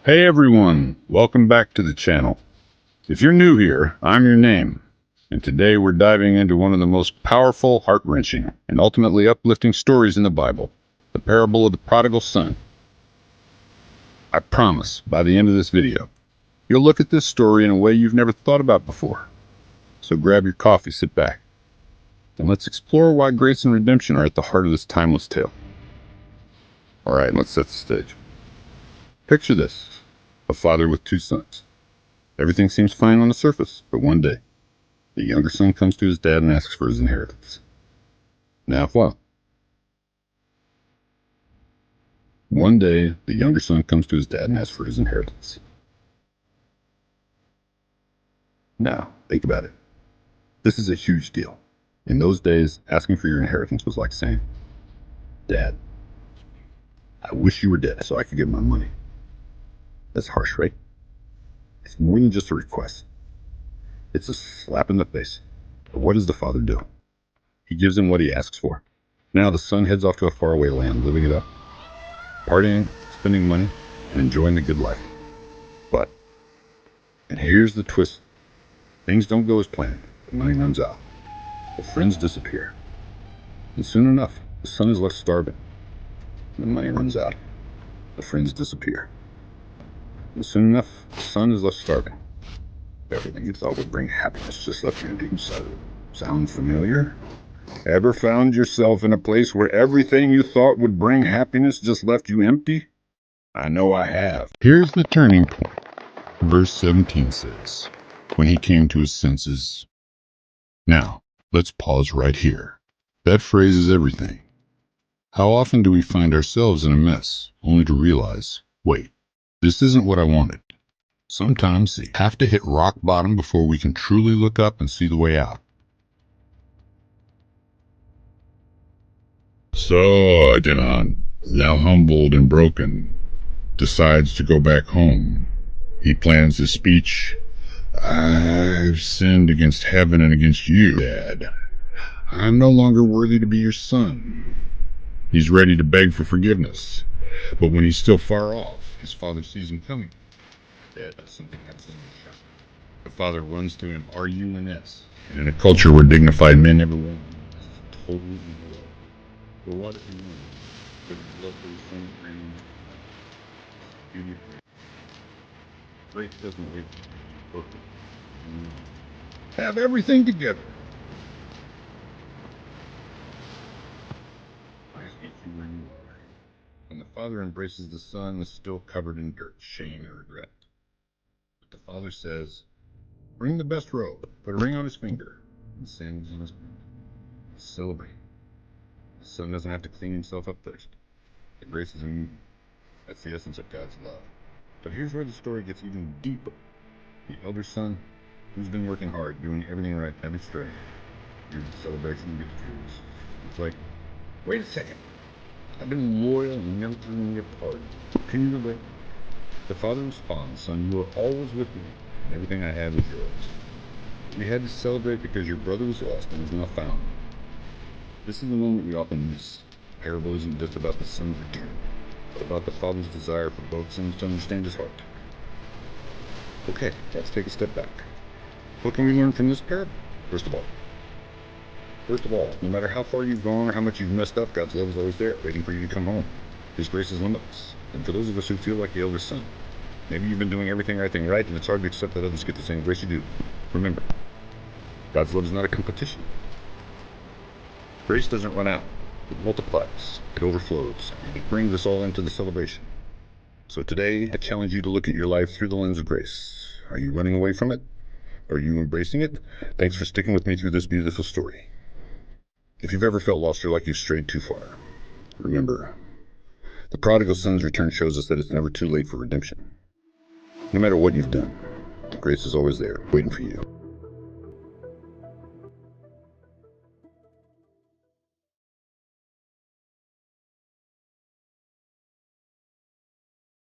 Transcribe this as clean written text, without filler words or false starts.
Hey everyone, welcome back to the channel. If you're new here, I'm your name, and today we're diving into one of the most powerful, heart-wrenching, and ultimately uplifting stories in the Bible, the parable of the Prodigal Son. I promise, by the end of this video, you'll look at this story in a way you've never thought about before. So grab your coffee, sit back, and let's explore why grace and redemption are at the heart of this timeless tale. Alright, let's set the stage. Picture this. A father with two sons. Everything seems fine on the surface, but one day, the younger son comes to his dad and asks for his inheritance. Now what? One day, the younger son comes to his dad and asks for his inheritance. Now, think about it. This is a huge deal. In those days, asking for your inheritance was like saying, "Dad, I wish you were dead so I could get my money." That's harsh, right? It's more than just a request. It's a slap in the face. But what does the father do? He gives him what he asks for. Now the son heads off to a faraway land, living it up, partying, spending money, and enjoying the good life. But, and here's the twist, things don't go as planned. The money runs out. The friends disappear. And soon enough, the son is left starving. The money runs out. The friends disappear. And soon enough, the son is left starving. Everything you thought would bring happiness just left you empty inside. Sound familiar? Ever found yourself in a place where everything you thought would bring happiness just left you empty? I know I have. Here's the turning point. Verse 17 says, when he came to his senses. Now, let's pause right here. That phrase is everything. How often do we find ourselves in a mess, only to realize, wait, this isn't what I wanted? Sometimes we have to hit rock bottom before we can truly look up and see the way out. So, Adnan, now humbled and broken, decides to go back home. He plans his speech. "I've sinned against heaven and against you, Dad. I'm no longer worthy to be your son." He's ready to beg for forgiveness. But when he's still far off, his father sees him coming. Dad does something absolutely shocking. The father runs to him, R-U-N-S. And in a culture where dignified men never run, this is totally illegal. But what if he won? Could his love for his son reign? Beauty of grace doesn't wait for perfect. Have everything together. I hate you where you are. When the father embraces the son, is still covered in dirt, shame, and regret. But the father says, "Bring the best robe, put a ring on his finger, and sandals on his feet. Celebrate." The son doesn't have to clean himself up first. It graces him. That's the essence of God's love. But here's where the story gets even deeper. The elder son, who's been working hard, doing everything right, every straight, here's the celebration gets tears. It's like, wait a second. I've been loyal and never turning me apart. Can you relate? The father responds, "Son, you are always with me, and everything I have is yours." We had to celebrate because your brother was lost and is now found. This is the moment we often miss. The parable isn't just about the son's return, but about the father's desire for both sons to understand his heart. Okay, let's take a step back. What can we learn from this parable? First of all, no matter how far you've gone or how much you've messed up, God's love is always there, waiting for you to come home. His grace is limitless. And for those of us who feel like the elder son, maybe you've been doing everything right, and it's hard to accept that others get the same grace you do. Remember, God's love is not a competition. Grace doesn't run out. It multiplies. It overflows. It brings us all into the celebration. So today, I challenge you to look at your life through the lens of grace. Are you running away from it? Are you embracing it? Thanks for sticking with me through this beautiful story. If you've ever felt lost or like you've strayed too far, remember, the prodigal son's return shows us that it's never too late for redemption. No matter what you've done, grace is always there, waiting for you.